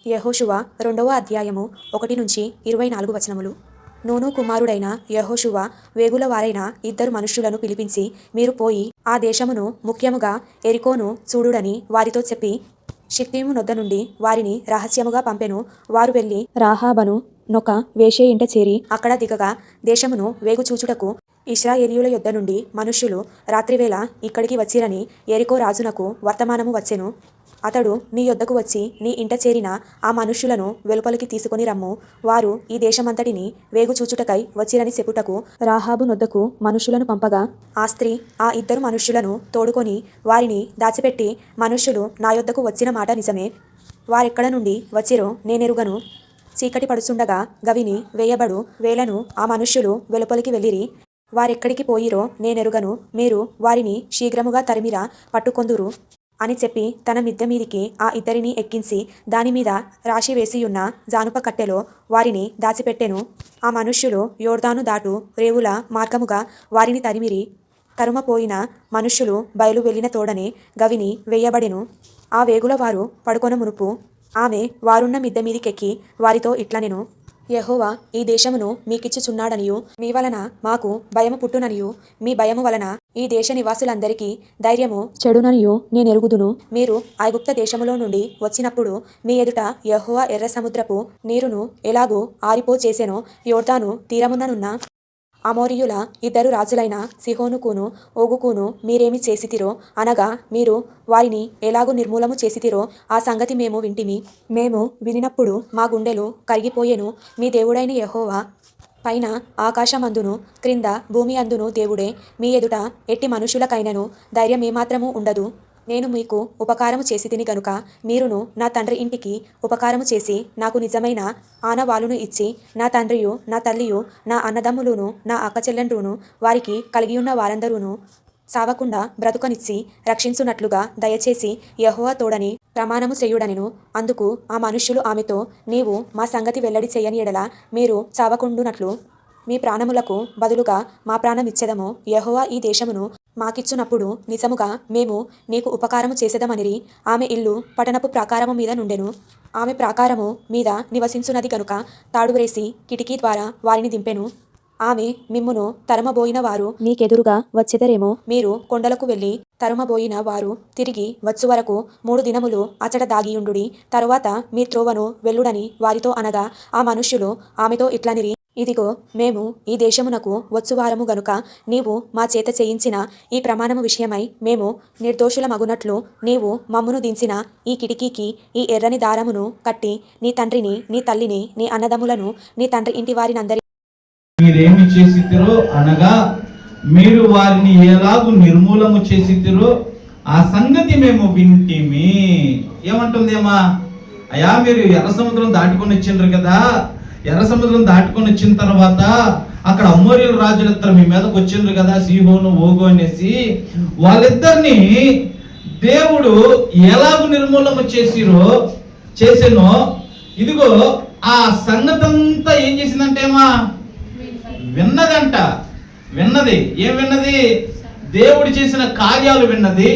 యెహోషువ 2వ అధ్యాయము 1-24 వచనములు. నూను కుమారుడైన యెహోషువ వేగుల వారైన 2 మనుష్యులను పిలిపించి, మీరు పోయి ఆ దేశమును ముఖ్యముగా యెరికోను చూడుడని వారితో చెప్పి, షిత్తీము నొద్ద నుండి వారిని రహస్యముగా పంపెను. వారు వెళ్లి రాహాబను నొక వేశ్య ఇంట చేరి అక్కడ దిగగా, దేశమును వేగు చూచుటకు ఇశ్రాయేలీయుల యొద్ద నుండి మనుష్యులు రాత్రివేళ ఇక్కడికి వచ్చిరని యెరికో రాజునకు వర్తమానము వచ్చెను. అతడు నీ యొద్దకు వచ్చి నీ ఇంట చేరిన ఆ మనుష్యులను వెలుపలికి తీసుకొని రమ్ము, వారు ఈ దేశమంతటిని వేగు చూచుటకై వచ్చిరని చెప్పుటకు రాహాబు నొద్దకు మనుష్యులను పంపగా, ఆ స్త్రీ ఆ 2 మనుష్యులను తోడుకొని వారిని దాచిపెట్టి, మనుష్యులు నా యొద్దకు వచ్చిన మాట నిజమే, వారెక్కడ నుండి వచ్చిరో నేనెరుగను. చీకటి పడుచుండగా గవిని వేయబడు వేళను ఆ మనుష్యులు వెలుపలికి వెళ్ళిరి. వారెక్కడికి పోయిరో నేనెరుగను. మీరు వారిని శీఘ్రముగా తరిమిరా పట్టుకొందురు అని చెప్పి తన మిద్దె మీదికి ఆ 2 ఎక్కించి దానిమీద రాశి వేసియున్న జానుప కట్టెలో వారిని దాచిపెట్టెను. ఆ మనుష్యులు యోర్దాను దాటు రేవుల మార్గముగా వారిని తరిమిరి. తరుమపోయిన మనుష్యులు బయలు వెళ్ళిన తోడనే గవిని వేయబడెను. ఆ వేగుల వారు పడుకొన మునుపు ఆమె వారున్న మిద్దె మీదికెక్కి వారితో ఇట్లనెను, యెహోవా ఈ దేశమును మీకిచ్చుచున్నాడనియు, మీ వలన మాకు భయము పుట్టుననియు, మీ భయము వలన ఈ దేశ నివాసులందరికీ ధైర్యము చెడుననియు నేనెరుగుదును. మీరు ఐగుప్త దేశములో నుండి వచ్చినప్పుడు మీ ఎదుట యెహోవా ఎర్ర సముద్రపు నీరును ఎలాగూ ఆరిపో చేసెనో, యోర్దాను తీరముననున్న అమోరీయుల 2 రాజులైన సిహోనుకును ఓగుకును మీరేమి చేసితిరో, అనగా మీరు వారిని ఎలాగూ నిర్మూలము చేసితిరో ఆ సంగతి మేము వింటిమి. మేము వినినప్పుడు మా గుండెలు కరిగిపోయెను. మీ దేవుడైన యెహోవా పైన ఆకాశమందును క్రింద భూమి అందును దేవుడే. మీ ఎదుట ఎట్టి మనుషులకైనను ధైర్యం ఏమాత్రము ఉండదు. నేను మీకు ఉపకారము చేసి తిని గనుక మీరును నా తండ్రి ఇంటికి ఉపకారము చేసి నాకు నిజమైన ఆనవాలును ఇచ్చి, నా తండ్రియు నా తల్లియు నా అన్నదమ్ములును నా అక్కచెల్లెండ్రును వారికి కలిగియున్న వారందరూను సావకుండా బ్రతుకనిచ్చి రక్షించున్నట్లుగా దయచేసి యెహోవా తోడని ప్రమాణము చేయుడనెను. అందుకు ఆ మనుష్యులు ఆమెతో, నీవు మా సంగతి వెల్లడి చేయని ఎడల మీరు చావకుండునట్లు మీ ప్రాణములకు బదులుగా మా ప్రాణమిచ్చెదము. యెహోవా ఈ దేశమును మాకిచ్చునప్పుడు నిజముగా మేము నీకు ఉపకారము చేసేదమనిరి. ఆమె ఇల్లు పట్టణపు ప్రాకారము మీద నుండెను. ఆమె ప్రాకారము మీద నివసించున్నది గనుక తాడువేసి కిటికీ ద్వారా వారిని దింపెను. ఆమె మిమ్మును తరుమబోయిన వారు మీకెదురుగా వచ్చెదరేమో. మీరు కొండలకు వెళ్ళి తరుమబోయిన వారు తిరిగి వచ్చు వరకు 3 దినములు అచట దాగియుండుడి. తరువాత మీ త్రోవను వెళ్ళుడని వారితో అనగా, ఆ మనుష్యులు ఆమెతో ఇట్లనిరి, ఇదిగో మేము ఈ దేశమునకు వచ్చువారము గనుక నీవు మా చేత చేయించిన ఈ ప్రమాణము విషయమై మేము నిర్దోషులమగునట్లు నీవు మమ్మును దించిన ఈ కిటికీకి ఈ ఎర్రని దారమును కట్టి నీ తండ్రిని నీ తల్లిని నీ అన్నదమ్ములను నీ తండ్రి ఇంటి వారినందరి మీరేమి చేసితిరో అనగా మీరు వారిని ఎలాగూ నిర్మూలము చేసితిరో ఆ సంగతి మేము వింటిమి. ఏమంటుందేమా, అయ్యా మీరు ఎర్ర సముద్రం దాటుకొని వచ్చిండ్రు కదా, ఎర్ర సముద్రం దాటుకొని వచ్చిన తర్వాత అక్కడ అమోరీయుల రాజులిద్దరు మీ మీదకి వచ్చిండ్రు కదా, సీహోను ఓగు అనేసి, వాళ్ళిద్దరిని దేవుడు ఎలాగూ నిర్మూలము చేసేనో ఇదిగో ఆ సంగతంతా ఏం చేసిందంటేమా విన్నదంట. విన్నది ఏం విన్నది? దేవుడు చేసిన కార్యాలు విన్నది,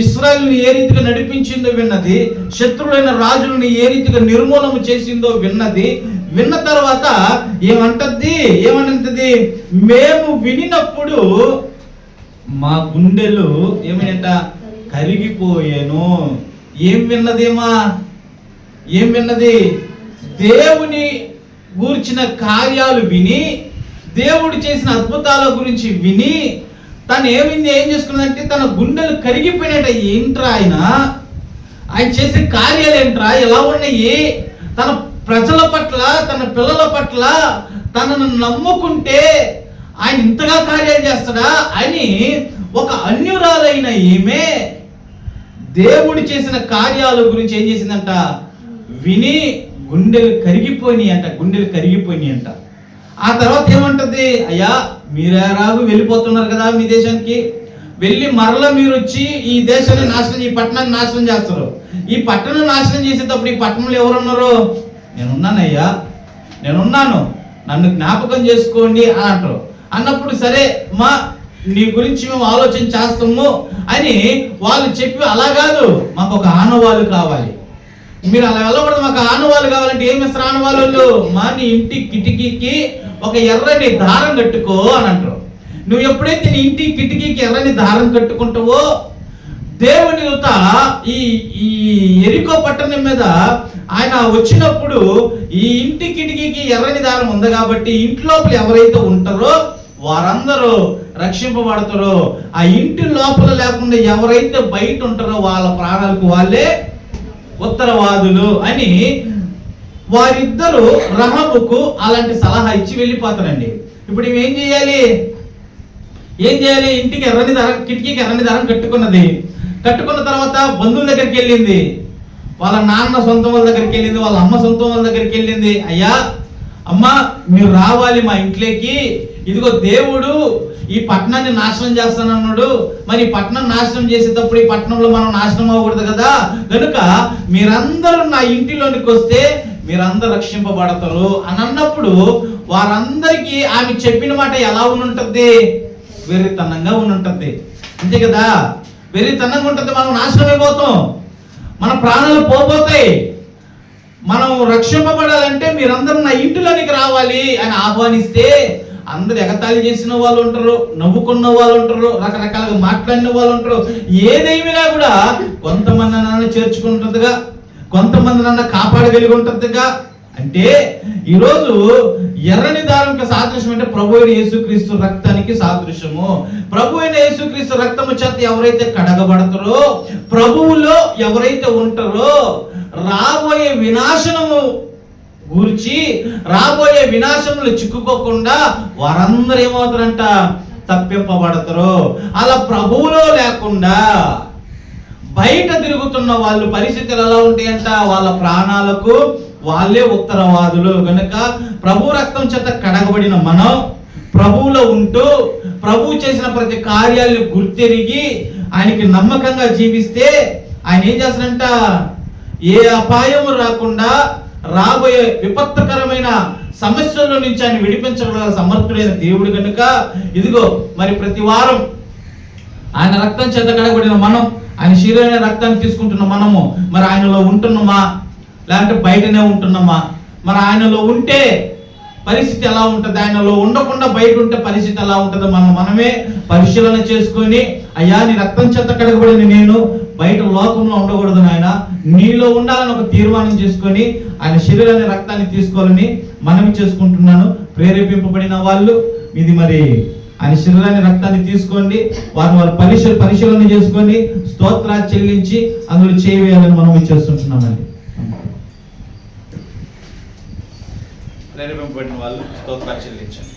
ఇశ్రాయేలుని ఏ రీతిగా నడిపించిందో విన్నది, శత్రువులైన రాజులను ఏ రీతిగా నిర్మూలన చేసిందో విన్నది. విన్న తర్వాత ఏమంటది? మేము వినినప్పుడు మా గుండెలు ఏమైనా కరిగిపోయాను. ఏం విన్నది? దేవుని గూర్చిన కార్యాలు విని, దేవుడు చేసిన అద్భుతాల గురించి విని తను ఏం చేసుకున్నదంటే తన గుండెలు కరిగిపోయినట్ట. ఏంట్రా ఆయన చేసే కార్యాలు ఏంట్రా, ఎలా ఉన్నాయి, తన ప్రజల పట్ల తన పిల్లల పట్ల తనను నమ్ముకుంటే ఆయన ఇంతగా కార్యాలు చేస్తాడా అని ఒక అన్యురాలైన ఈమె దేవుడు చేసిన కార్యాల గురించి ఏం చేసిందంట, విని గుండెలు కరిగిపోయినాయి అంట. ఆ తర్వాత ఏమంటది, అయ్యా మీరెలాగూ వెళ్ళిపోతున్నారు కదా మీ దేశానికి, వెళ్ళి మరలా మీరు వచ్చి ఈ దేశాన్ని ఈ పట్టణాన్ని నాశనం చేస్తారు. ఈ పట్టణం నాశనం చేసేటప్పుడు ఈ పట్టణంలో ఎవరున్నారు? నేనున్నానయ్యా, నేనున్నాను, నన్ను జ్ఞాపకం చేసుకోండి అని అంటారు. అన్నప్పుడు సరే మా నీ గురించి మేము ఆలోచన చేస్తాము అని వాళ్ళు చెప్పి, అలా కాదు, మాకు ఒక ఆనవాళ్ళు కావాలి, మీరు అలా వెళ్ళకూడదు, మాకు ఆనవాళ్ళు కావాలంటే ఏమి ఇస్తారు ఆనవాళ్ళు? మా నీ ఇంటి కిటికీకి ఒక ఎర్రని దారం కట్టుకో అని అంటారు. నువ్వు ఎప్పుడైతే నీ ఇంటి కిటికీకి ఎర్రని దారం కట్టుకుంటావో, దేవుని దూత ఈ ఈ ఎరికో పట్టణం మీద ఆయన వచ్చినప్పుడు ఈ ఇంటి కిటికీకి ఎర్రని దారం ఉంది కాబట్టి ఇంట్లోపల ఎవరైతే ఉంటారో వారందరూ రక్షింపబడతారో, ఆ ఇంటి లోపల లేకుండా ఎవరైతే బయట ఉంటారో వాళ్ళ ప్రాణాలకు వాళ్ళే ఉత్తరవాదులు అని వారిద్దరూ రహబుకు అలాంటి సలహా ఇచ్చి వెళ్ళిపోతారండి. ఇప్పుడు ఏం చేయాలి? ఇంటికి ఎర్రని దారం, కిటికీకి ఎర్రని దారం కట్టుకున్న తర్వాత బంధువుల దగ్గరికి వెళ్ళింది, వాళ్ళ నాన్న సొంతం వాళ్ళ దగ్గరికి వెళ్ళింది, వాళ్ళ అమ్మ సొంతం వాళ్ళ దగ్గరికి వెళ్ళింది. అయ్యా అమ్మ మీరు రావాలి మా ఇంట్లోకి, ఇదిగో దేవుడు ఈ పట్టణాన్ని నాశనం చేస్తానన్నాడు, మరి ఈ పట్టణం నాశనం చేసేటప్పుడు ఈ పట్టణంలో మనం నాశనం అవ్వకూడదు కదా, కనుక మీరందరూ నా ఇంటిలోనికి వస్తే మీరందరూ రక్షింపబడతారు అని అన్నప్పుడు వారందరికీ ఆమె చెప్పిన మాట ఎలా ఉంటుంది? వెర్రితనంగా ఉంటుంది, అంతే కదా? వెర్రితనంగా ఉంటుంది. మనం నాశనం అయిపోతాం, మన ప్రాణాలు పోతాయి. మనం రక్షింపబడాలంటే మీరందరూ నా ఇంటిలోనికి రావాలి అని ఆహ్వానిస్తే అందరు ఎగతాళి చేసిన వాళ్ళు ఉంటారు, నవ్వుకున్న వాళ్ళు ఉంటారు, రకరకాలుగా మాట్లాడిన వాళ్ళు ఉంటారు. ఏదేమైనా కూడా కొంతమంది నన్ను చేర్చుకుంటుందిగా, కొంతమంది నన్ను కాపాడగలిగి ఉంటుందిగా. అంటే ఈరోజు ఎర్రని దారంకి సాదృశ్యం అంటే ప్రభు అయిన యేసుక్రీస్తు రక్తానికి సాదృశ్యము. ప్రభు అయిన యేసుక్రీస్తు రక్తము చేత ఎవరైతే కడగబడతారో, ప్రభువులో ఎవరైతే ఉంటారో, రాబోయే వినాశనము గురించి, రాబోయే వినాశములు చిక్కుకోకుండా వారందరూ ఏమవుతారంట? తప్పింపబడతారు. అలా ప్రభువులో లేకుండా బయట తిరుగుతున్న వాళ్ళు పరిస్థితులు ఎలా ఉంటాయంట? వాళ్ళ ప్రాణాలకు వాళ్ళే ఉత్తరవాదులు. కనుక ప్రభు రక్తం చేత కడగబడిన మనం ప్రభువులో ఉంటూ ప్రభు చేసిన ప్రతి కార్యాలను గుర్తెరిగి ఆయనకి నమ్మకంగా జీవిస్తే ఆయన ఏం చేస్తారంట? ఏ అపాయము రాకుండా రాబోయే విపత్తుకరమైన సమస్యల నుంచి ఆయన విడిపించగల సమర్థుడైన దేవుడు. కనుక ఇదిగో మరి ప్రతి వారం ఆయన రక్తం చేత కడగబడిన మనం, ఆయన శరీరమైన రక్తాన్ని తీసుకుంటున్న మనము మరి ఆయనలో ఉంటున్నామా లేదంటే బయటనే ఉంటున్నామా? మరి ఆయనలో ఉంటే పరిస్థితి ఎలా ఉంటుంది, ఆయనలో ఉండకుండా బయట ఉంటే పరిస్థితి ఎలా ఉంటుందో మనమే పరిశీలన చేసుకొని, అయ్యా నీ రక్తం చేత కడగబడిన నేను బయట లోకంలో ఉండకూడదు నాయన, నీలో ఉండాలని ఒక తీర్మానం చేసుకొని ఆయన శరీరాన్ని రక్తాన్ని తీసుకోవాలని మనవి చేసుకుంటున్నాను. ప్రేరేపింపబడిన వాళ్ళు ఇది మరి ఆయన శరీరాన్ని రక్తాన్ని తీసుకోండి, వారు పరిశీలన చేసుకొని స్తోత్రాలు చెల్లించి అందులో చేయవేయాలని మనం చేస్తుంటున్నామండి. ప్రేరేపింపబడిన వాళ్ళు స్తోత్రాలు చెల్లించండి.